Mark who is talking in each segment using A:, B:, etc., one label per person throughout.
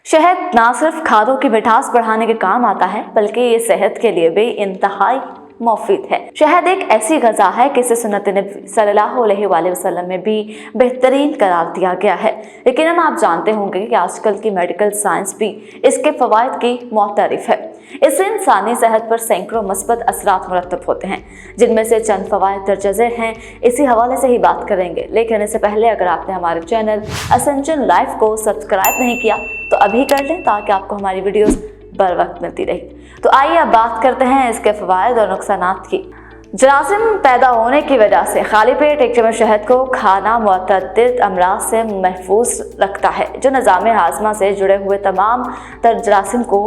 A: शहद ना सिर्फ खानों की मिठास बढ़ाने के काम आता है बल्कि ये सेहत के लिए भी इंतहाई मुफीद है। शहद एक ऐसी गज़ा है कि इसे सुन्नत नबी सल्लल्लाहु अलैहि वसल्लम में भी बेहतरीन करार दिया गया है। लेकिन आप जानते होंगे कि आजकल की मेडिकल साइंस भी इसके फ़वाइद की मुअतरिफ है। इससे इंसानी सेहत पर सैकड़ों मस्बत असरात मुरतब होते हैं, जिनमें से चंद फ़वाइद दर्ज झेल हैं। इसी हवाले से ही बात करेंगे। लेकिन इससे पहले अगर आपने हमारे चैनल असेंशन लाइफ को सब्सक्राइब नहीं किया तो अभी कर लें, ताकि आपको हमारी वीडियोस बर वक्त मिलती रही। तो आइए अब बात करते हैं इसके फ़वाइद और नुकसानात की। जरासीम पैदा होने की वजह से खाली पेट एक चम्मच शहद को खाना मुतअद्दिद अमराज से महफूज रखता है, जो निज़ाम हाज़मा से जुड़े हुए तमाम तर जरासीम को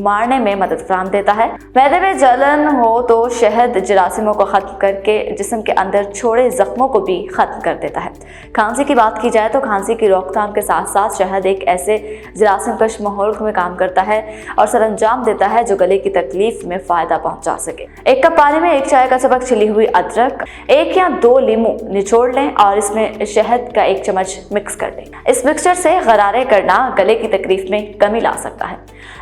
A: मारने में मदद फराहम देता है। मैदे में जलन हो तो शहद जरासीमों को ख़त्म करके जिस्म के अंदर छोड़े ज़ख्मों को भी ख़त्म कर देता है। खांसी की बात की जाए तो खांसी की रोकथाम के साथ साथ शहद एक ऐसे जरासीम कश माहौल में काम करता है और सरअंजाम देता है जो गले की तकलीफ में फ़ायदा पहुँचा सके। एक कप पानी में एक चाय का छिली हुई अदरक, 1 या 2 लीमू निचोड़ लें और इसमें शहद का 1 चम्मच मिक्स कर दें। इस मिक्सचर से गरारे करना गले की तकलीफ में कमी ला सकता है।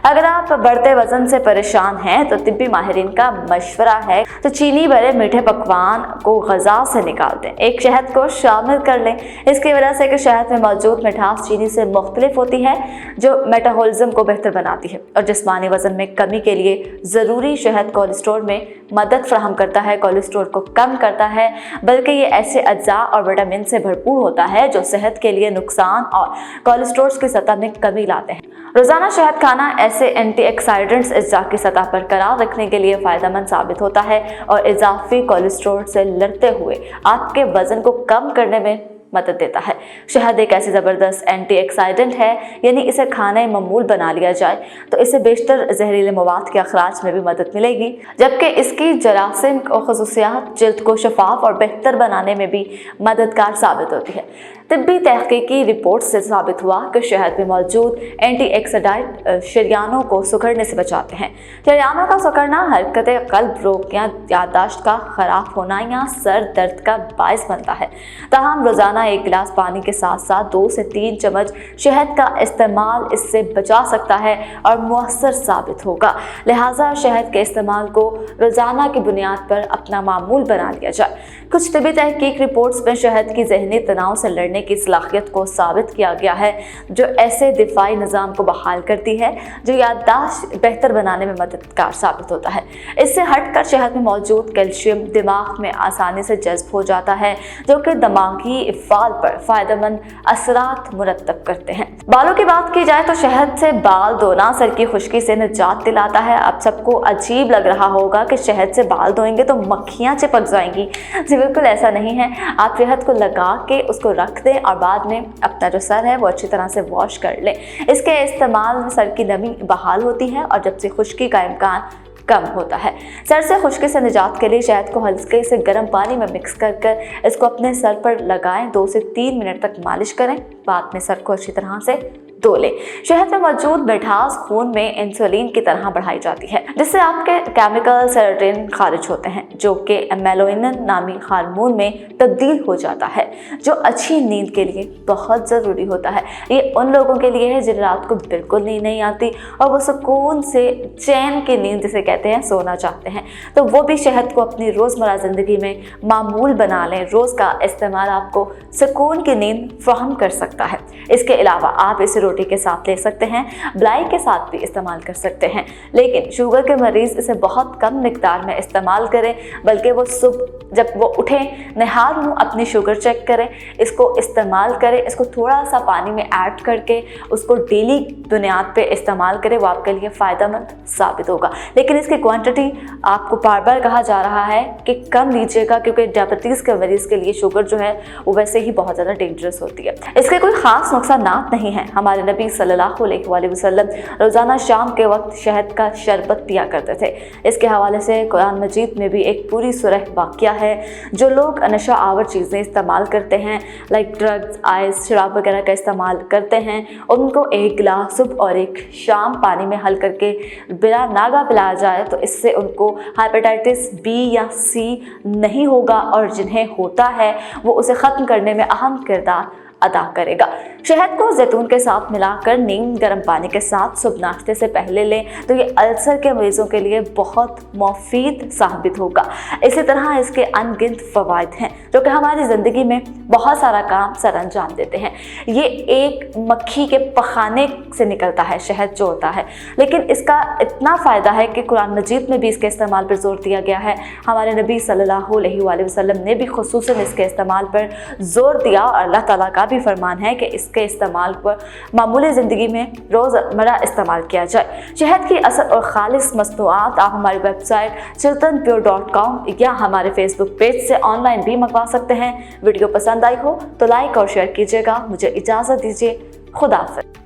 A: अगर आप बढ़ते वजन से परेशान हैं तो तिब्बी माहिरीन का मशवरा है तो चीनी भरे मीठे पकवान को ग़िज़ा से निकाल दें, एक शहद को शामिल कर लें। इसकी वजह से कि शहद में मौजूद मिठास चीनी से मुख्तलिफ होती है, जो मेटाबॉलिज्म को बेहतर बनाती है और जिस्मानी वजन में कमी के लिए ज़रूरी शहद कोलेस्ट्रॉल में मदद फराहम करता है, कोलेस्ट्रॉल को कम करता है, बल्कि ये ऐसे अज्जा और विटामिन से भरपूर होता है जो सेहत के लिए नुकसान और कोलेस्ट्रॉल की सतह में कमी लाते हैं। रोज़ाना शहद खाना ऐसे एंटीऑक्सीडेंट्स अज्जा की सतह पर करार रखने के लिए फ़ायदेमंद साबित होता है और इजाफी कोलेस्ट्रॉल से लड़ते हुए आपके वज़न को कम करने में मदद देता है। शहद एक ऐसी ज़बरदस्त एंटीऑक्सीडेंट है, यानी इसे खाने मामूल बना लिया जाए तो इससे बेशतर जहरीले मवाद के अखराज में भी मदद मिलेगी, जबकि इसकी जरासीम और खसूसियात जल्द को शफाफ और बेहतर बनाने में भी मददगार साबित होती है। तिब्बी तहकीकी रिपोर्ट से साबित हुआ कि शहद में मौजूद एंटीऑक्सीडेंट शरियानों को सिकुड़ने से बचाते हैं। शरियानों का सिकुड़ना हरकत क़ल्ब रोग या याददाश्त का ख़राब होना या सर दर्द का बायस बनता है। ताहम रोज़ाना 1 गिलास पानी के साथ साथ 2 से 3 चम्मच शहद का इस्तेमाल इससे बचा सकता है और मुअस्सर साबित होगा। लिहाजा शहद के इस्तेमाल को रोज़ाना की बुनियाद पर अपना मामूल बना लिया जाए। कुछ तिब्बी तहकीक रिपोर्ट्स में शहद की ज़हनी तनाव से लड़ने की सलाहियत को साबित किया गया है, जो ऐसे दिफाई निज़ाम को बहाल करती है जो याददाश्त बेहतर बनाने में मददगार साबित होता है। इससे हटकर शहद में मौजूद कैल्शियम दिमाग में आसानी से जज्ब हो जाता है, जो कि दिमागी इफ़ाल पर फ़ायदेमंद असरात मुरतब करते हैं। बालों की बात की जाए तो शहद से बाल धोना सर की खुश्की से निजात दिलाता है। अब सबको अजीब लग रहा होगा कि शहद से बाल धोएंगे तो मक्खियाँ चिपक जाएंगी। जी बिल्कुल ऐसा नहीं है। आप शहद को लगा के उसको रख दें और बाद में अपना जो सर है वो अच्छी तरह से वॉश कर लें। इसके इस्तेमाल में सर की नमी बहाल होती है और जब से खुश्की का इम्कान कम होता है। सर से खुश्की से निजात के लिए शहद को हल्के से गर्म पानी में मिक्स कर इसको अपने सर पर लगाएं। 2 से 3 मिनट तक मालिश करें, बाद में सर को अच्छी तरह से धो लें। शहद में मौजूद मिठास खून में इंसुलिन की तरह बढ़ाई जाती है, जिससे आपके केमिकल सेरोटोनिन खारिज होते हैं, जो कि मेलाटोनिन नामी हार्मोन में तब्दील हो जाता है, जो अच्छी नींद के लिए बहुत ज़रूरी होता है। ये उन लोगों के लिए है जिन्हें रात को बिल्कुल नींद नहीं आती और वो सुकून से चैन की नींद जिसे कहते हैं सोना चाहते हैं, तो वो भी शहद को अपनी रोज़मर्रा ज़िंदगी में मामूल बना लें। रोज़ का इस्तेमाल आपको सुकून की नींद फराहम कर सकता है। इसके अलावा आप इसे रोटी के साथ ले सकते हैं, मलाई के साथ भी इस्तेमाल कर सकते हैं, लेकिन शुगर के मरीज़ इसे बहुत कम मिकदार में इस्तेमाल करें, बल्कि वो सुबह जब वो उठें नहार मुँह अपनी शुगर चेक करें, इसको इस्तेमाल करें। इसको थोड़ा सा पानी में ऐड करके उसको डेली बुनियाद पे इस्तेमाल करें, वो आपके लिए फ़ायदेमंद साबित होगा। लेकिन इसकी क्वांटिटी आपको बार बार कहा जा रहा है कि कम लीजिएगा, क्योंकि डायबिटीज़ के मरीज़ के लिए शुगर जो है वो वैसे ही बहुत ज़्यादा डेंजरस होती है। इसके कोई ख़ास नुकसान नहीं है। हमारे नबी सल्लल्लाहु अलैहि वसल्लम रोज़ाना शाम के वक्त शहद का शरबत पिया करते थे। इसके हवाले से कुरान मजीद में भी एक पूरी सूरह वाक़या है। जो लोग नशा आवर चीज़ें इस्तेमाल करते हैं, लाइक ड्रग्स, आइस, शराब वगैरह का इस्तेमाल करते हैं, उनको 1 गिलास सुबह और 1 शाम पानी में हल करके बिना नागा पिलाया जाए तो इससे उनको हेपेटाइटिस B या C नहीं होगा, और जिन्हें होता है वो उसे ख़त्म करने में अहम किरदार अदा करेगा। शहद को जैतून के साथ मिलाकर नीम गर्म पानी के साथ सुबह नाश्ते से पहले लें तो ये अल्सर के मरीजों के लिए बहुत मुफीद साबित होगा। इसी तरह इसके अनगिनत फवाइद हैं जो कि हमारी ज़िंदगी में बहुत सारा काम सर अंजाम देते हैं। ये एक मक्खी के पखाने से निकलता है शहद जो होता है, लेकिन इसका इतना फ़ायदा है कि कुरान मजीद में भी इसके इस्तेमाल पर जोर दिया गया है। हमारे नबी सल्लल्लाहु अलैहि वसल्लम ने भी खुसूसन इसके इस्तेमाल पर जोर दिया और अल्लाह ताला का भी फरमान है कि इसके इस्तेमाल पर मामूली ज़िंदगी में रोज़मर्रा इस्तेमाल किया जाए। शहद की असल और खालिस मसनूआत आप हमारी वेबसाइट chiltanpure.com या हमारे फेसबुक पेज से ऑनलाइन भी मंगवा सकते हैं। वीडियो पसंद आई हो तो लाइक और शेयर कीजिएगा। मुझे इजाज़त दीजिए। खुदा हाफ़िज़।